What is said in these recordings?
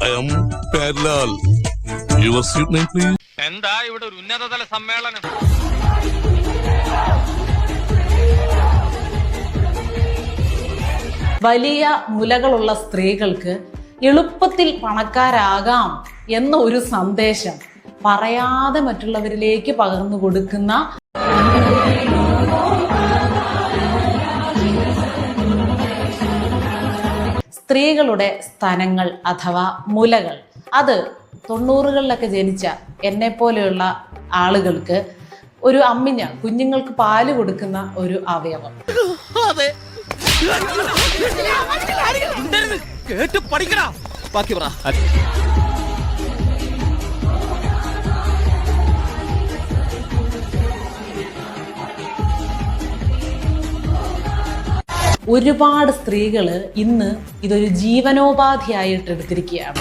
I am Perlal. Your seat name, please. എന്താ ഇവിടെ ഒരു ഉന്നതതല സമ്മേളനം? വലിയ മുലകളുള്ള സ്ത്രീകൾക്ക് എളുപ്പത്തിൽ പണക്കാരാകാം എന്ന ഒരു സന്ദേശം പറയാതെ മറ്റുള്ളവരിലേക്ക് പകർന്നു കൊടുക്കുന്ന സ്ത്രീകളുടെ സ്തനങ്ങൾ അഥവാ മുലകൾ, അത് 90കളിലൊക്കെ ജനിച്ച എന്നെ പോലെയുള്ള ആളുകൾക്ക് ഒരു അമ്മിഞ്ഞ കുഞ്ഞുങ്ങൾക്ക് പാല് കൊടുക്കുന്ന ഒരു അവയവം. ഒരുപാട് സ്ത്രീകള് ഇന്ന് ഇതൊരു ജീവനോപാധിയായിട്ട് എടുത്തിരിക്കുകയാണ്.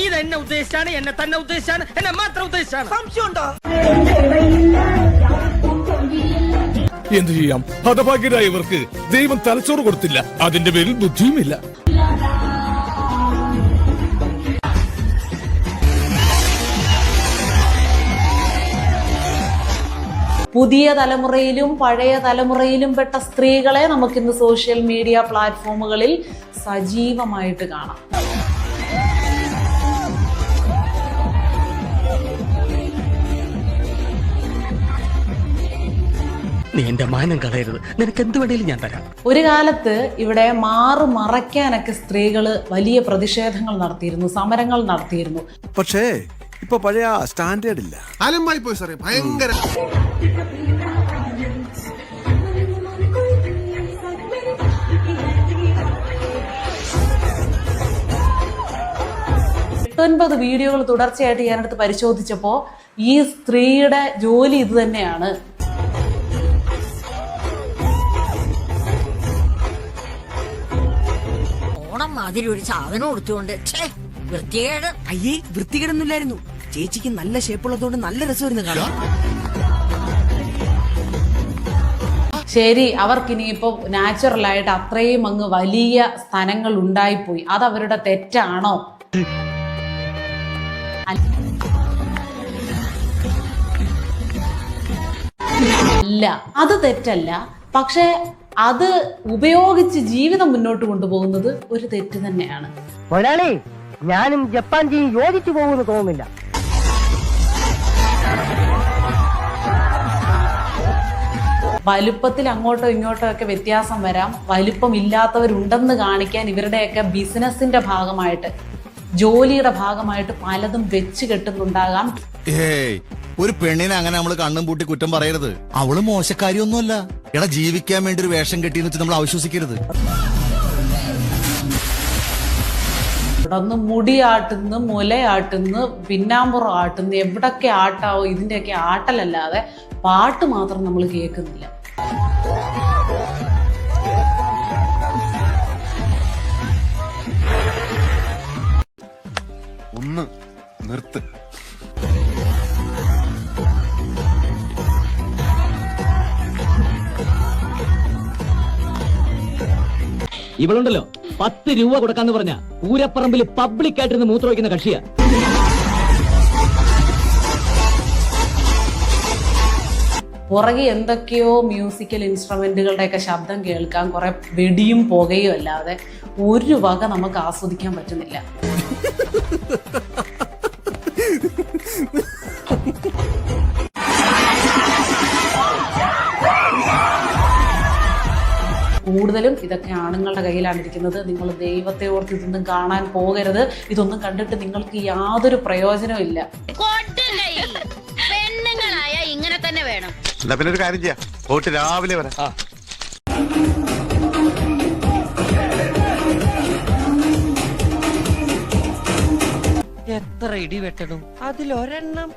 ഇതെന്നെ ഉദ്ദേശിച്ചാണ്, എന്നെ തന്നെ ഉദ്ദേശിച്ചാണ്, എന്നെ മാത്രം ഉദ്ദേശിച്ചാണ്. സംശയമുണ്ടോ? എന്തു ചെയ്യാം, ഹതഭാഗ്യരായ ഇവർക്ക് ദൈവം തലച്ചോറ് കൊടുത്തില്ല, അതിന്റെ പേരിൽ ബുദ്ധിയുമില്ല. പുതിയ തലമുറയിലും പഴയ തലമുറയിലും പെട്ട സ്ത്രീകളെ നമുക്കിന്ന് സോഷ്യൽ മീഡിയ പ്ലാറ്റ്ഫോമുകളിൽ സജീവമായിട്ട് കാണാം. നീ എന്റെ മാനം കളയരുത്, നിനക്ക് എന്ത് വേണേലും ഞാൻ തരാം. ഒരു കാലത്ത് ഇവിടെ മറയ്ക്കാനൊക്കെ സ്ത്രീകള് വലിയ പ്രതിഷേധങ്ങൾ നടത്തിയിരുന്നു, സമരങ്ങൾ നടത്തിയിരുന്നു. പക്ഷേ ഇപ്പൊ പഴയ സ്റ്റാൻഡേർഡ് ഇല്ല, അലമ്പായി പോയി സാറേ, ഭയങ്കര. എട്ടൊൻപത് വീഡിയോകൾ തുടർച്ചയായിട്ട് ഞാനെടുത്ത് പരിശോധിച്ചപ്പോ ഈ സ്ത്രീയുടെ ജോലി ഇത് തന്നെയാണ്. ഓണം മാതിരി ഒരു സാധനം കൊടുത്തുകൊണ്ട് വൃത്തികേട്. അയ്യേ, വൃത്തികേടൊന്നുമില്ലായിരുന്നു. ചേച്ചിക്ക് നല്ല ഷേപ്പുള്ളതുകൊണ്ട് നല്ല രസമായിരുന്നു കാണാൻ. ശരി, അവർക്കിനിയിപ്പോ നാച്ചുറലായിട്ട് അത്രയും അങ്ങ് വലിയ സ്ഥലങ്ങൾ ഉണ്ടായിപ്പോയി, അത് അവരുടെ തെറ്റാണോ? അല്ല, അത് തെറ്റല്ല. പക്ഷെ അത് ഉപയോഗിച്ച് ജീവിതം മുന്നോട്ട് കൊണ്ടുപോകുന്നത് ഒരു തെറ്റ് തന്നെയാണ്. ഒരാളെ ഞാനും ജപ്പാൻ ജിയും യോജിച്ചു പോകുമെന്ന് തോന്നുന്നില്ല. വലുപ്പത്തിൽ അങ്ങോട്ടോ ഇങ്ങോട്ടോ ഒക്കെ വ്യത്യാസം വരാം. വലുപ്പം ഇല്ലാത്തവരുണ്ടെന്ന് കാണിക്കാൻ ഇവരുടെയൊക്കെ ബിസിനസിന്റെ ഭാഗമായിട്ട്, ജോലിയുടെ ഭാഗമായിട്ട് പലതും വെച്ച് കെട്ടുന്നുണ്ടാകാം. ഒരു പെണ്ണിനെ അങ്ങനെ നമ്മൾ കണ്ണും പൂട്ടി കുറ്റം പറയരുത്. അവള് മോശക്കാരിയൊന്നുമല്ല. എടാ, ജീവിക്കാൻ വേണ്ടി ഒരു വേഷം കെട്ടിയെന്ന് വെച്ച് നമ്മൾ അവിശ്വസിക്കരുത്. ഇവിടൊന്ന് മുടിയാട്ടുന്നു, മുലയാട്ടുന്നു, പിന്നാമ്പുറം ആട്ടുന്നു, എവിടൊക്കെ ആട്ടാവോ ഇതിന്റെയൊക്കെ ആട്ടലല്ലാതെ പാട്ട് മാത്രം നമ്മൾ കേൾക്കുന്നില്ല. ഒന്ന് നിർത്ത്. ഇവളുണ്ടല്ലോ 10 രൂപ കൊടുക്കാന്ന് പറഞ്ഞ പൂരപ്പറമ്പിൽ പബ്ലിക് ആയിട്ടിരുന്ന് മൂത്രമൊഴിക്കുന്ന കക്ഷിയാ. പുറകെ എന്തൊക്കെയോ മ്യൂസിക്കൽ ഇൻസ്ട്രുമെന്റുകളുടെയൊക്കെ ശബ്ദം കേൾക്കാൻ, കുറെ വെടിയും പുകയും അല്ലാതെ ഒരു വക നമുക്ക് ആസ്വദിക്കാൻ പറ്റുന്നില്ല. കൂടുതലും ഇതൊക്കെ ആണുങ്ങളുടെ കയ്യിലാണ് ഇരിക്കുന്നത്. നിങ്ങൾ ദൈവത്തെ ഓർത്ത് ഇതൊന്നും കാണാൻ പോകരുത്. ഇതൊന്നും കണ്ടിട്ട് നിങ്ങൾക്ക് യാതൊരു പ്രയോജനവും ഇല്ല. പെണ്ണുങ്ങളായ ഇങ്ങനെ തന്നെ വേണം. പിന്നെ ഒരു കാര്യം ചെയ്യാം, പോയിട്ട് രാവിലെ വരാം. എത്ര ഇടി വെട്ടണം, അതിലൊരെണ്ണം